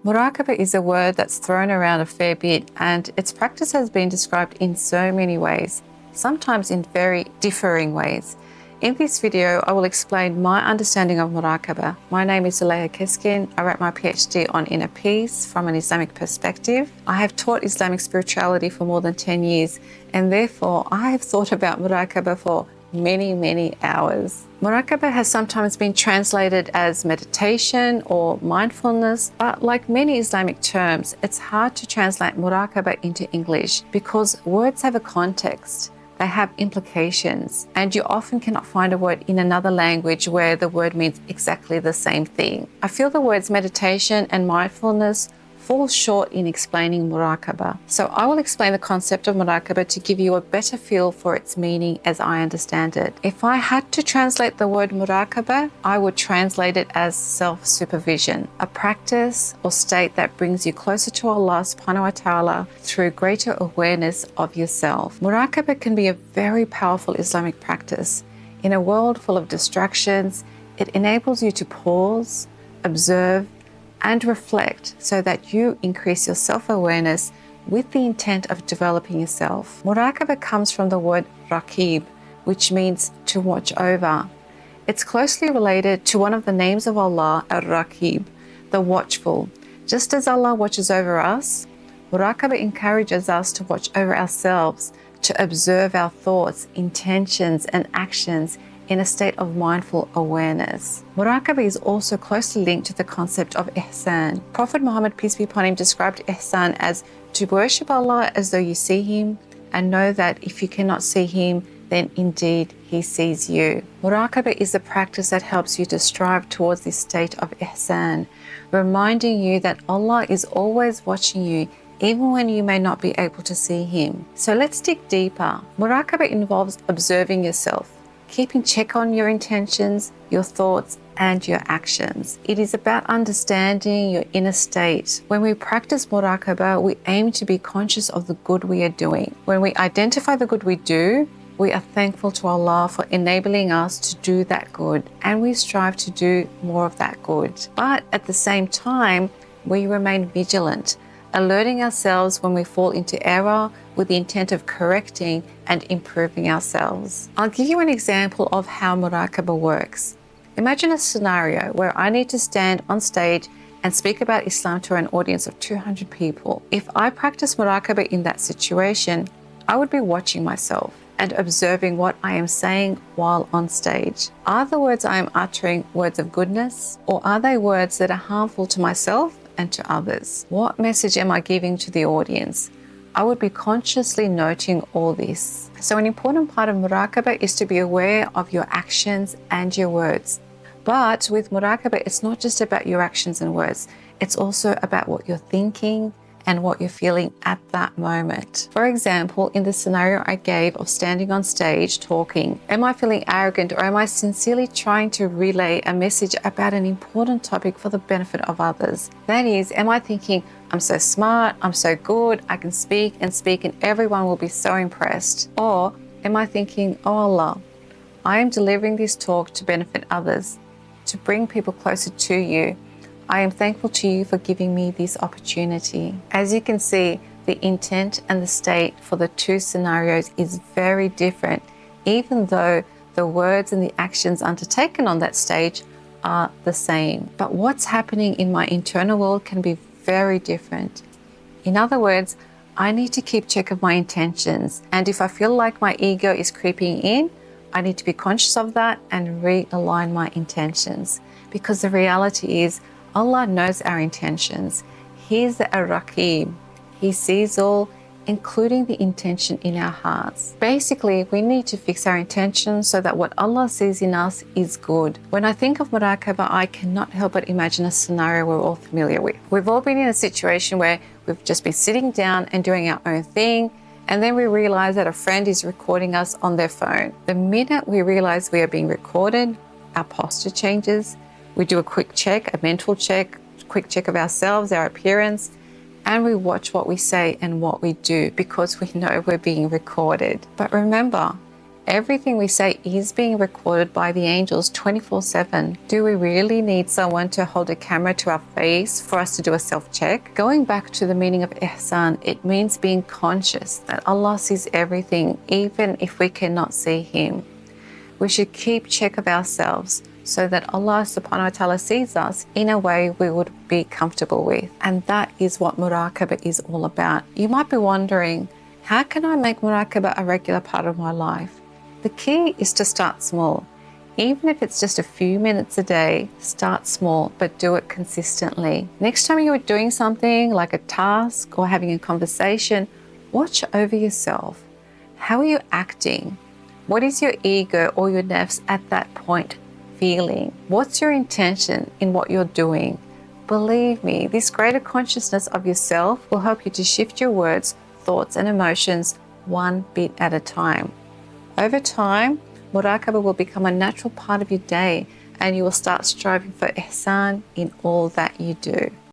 Muraqaba is a word that's thrown around a fair bit, and its practice has been described in so many ways, sometimes in very differing ways. In this video, I will explain my understanding of Muraqaba. My name is Zuleyha Keskin. I wrote my PhD on inner peace from an Islamic perspective. I have taught Islamic spirituality for more than 10 years, and therefore I have thought about Muraqaba for many hours. Muraqaba has sometimes been translated as meditation or mindfulness, but like many Islamic terms, it's hard to translate Muraqaba into English because words have a context. They have implications, and you often cannot find a word in another language where the word means exactly the same thing. I feel the words meditation and mindfulness fall short in explaining Muraqaba. So I will explain the concept of Muraqaba to give you a better feel for its meaning as I understand it. If I had to translate the word Muraqaba, I would translate it as self-supervision, a practice or state that brings you closer to Allah subhanahu wa ta'ala through greater awareness of yourself. Muraqaba can be a very powerful Islamic practice. In a world full of distractions, it enables you to pause, observe, and reflect so that you increase your self-awareness with the intent of developing yourself. Muraqaba comes from the word raqib, which means to watch over. It's closely related to one of the names of Allah, Ar-Raqib, the watchful. Just as Allah watches over us, Muraqaba encourages us to watch over ourselves, to observe our thoughts, intentions, and actions in a state of mindful awareness. Muraqaba is also closely linked to the concept of ihsan. Prophet Muhammad, peace be upon him, described ihsan as to worship Allah as though you see him and know that if you cannot see him, then indeed he sees you. Muraqaba is a practice that helps you to strive towards this state of ihsan, reminding you that Allah is always watching you even when you may not be able to see him. So let's dig deeper. Muraqaba involves observing yourself, keeping check on your intentions, your thoughts, and your actions. It is about understanding your inner state. When we practice Muraqaba, we aim to be conscious of the good we are doing. When we identify the good we do, we are thankful to Allah for enabling us to do that good, and we strive to do more of that good. But at the same time, we remain vigilant, alerting ourselves when we fall into error with the intent of correcting and improving ourselves. I'll give you an example of how Muraqaba works. Imagine a scenario where I need to stand on stage and speak about Islam to an audience of 200 people. If I practice Muraqaba in that situation, I would be watching myself and observing what I am saying while on stage. Are the words I am uttering words of goodness, or are they words that are harmful to myself and to others? What message am I giving to the audience? I would be consciously noting all this. So an important part of Muraqaba is to be aware of your actions and your words. But with Muraqaba, it's not just about your actions and words. It's also about what you're thinking and what you're feeling at that moment. For example, in the scenario I gave of standing on stage talking, am I feeling arrogant, or am I sincerely trying to relay a message about an important topic for the benefit of others? That is, am I thinking, I'm so smart, I'm so good, I can speak and everyone will be so impressed? Or am I thinking, oh Allah, I am delivering this talk to benefit others, to bring people closer to you. I am thankful to you for giving me this opportunity. As you can see, the intent and the state for the two scenarios is very different, even though the words and the actions undertaken on that stage are the same. But what's happening in my internal world can be very different. In other words, I need to keep check of my intentions, and if I feel like my ego is creeping in, I need to be conscious of that and realign my intentions, because the reality is Allah knows our intentions. He's the Ar-Raqib. He sees all, including the intention in our hearts. Basically, we need to fix our intentions so that what Allah sees in us is good. When I think of Muraqaba, I cannot help but imagine a scenario we're all familiar with. We've all been in a situation where we've just been sitting down and doing our own thing, and then we realize that a friend is recording us on their phone. The minute we realize we are being recorded, our posture changes. We do a quick check, a mental check, quick check of ourselves, our appearance, and we watch what we say and what we do because we know we're being recorded. But remember, Everything we say is being recorded by the angels 24/7. Do we really need someone to hold a camera to our face for us to do a self-check? Going back to the meaning of ihsan, it means being conscious that Allah sees everything, even if we cannot see Him. We should keep check of ourselves so that Allah subhanahu wa ta'ala sees us in a way we would be comfortable with. And that is what Muraqaba is all about. You might be wondering, how can I make Muraqaba a regular part of my life? The key is to start small. Even if it's just a few minutes a day, start small, but do it consistently. Next time you are doing something like a task or having a conversation, watch over yourself. How are you acting? What is your ego or your nafs at that point feeling? What's your intention in what you're doing? Believe me, this greater consciousness of yourself will help you to shift your words, thoughts, and emotions one bit at a time. Over time, Muraqaba will become a natural part of your day, and you will start striving for ihsan in all that you do.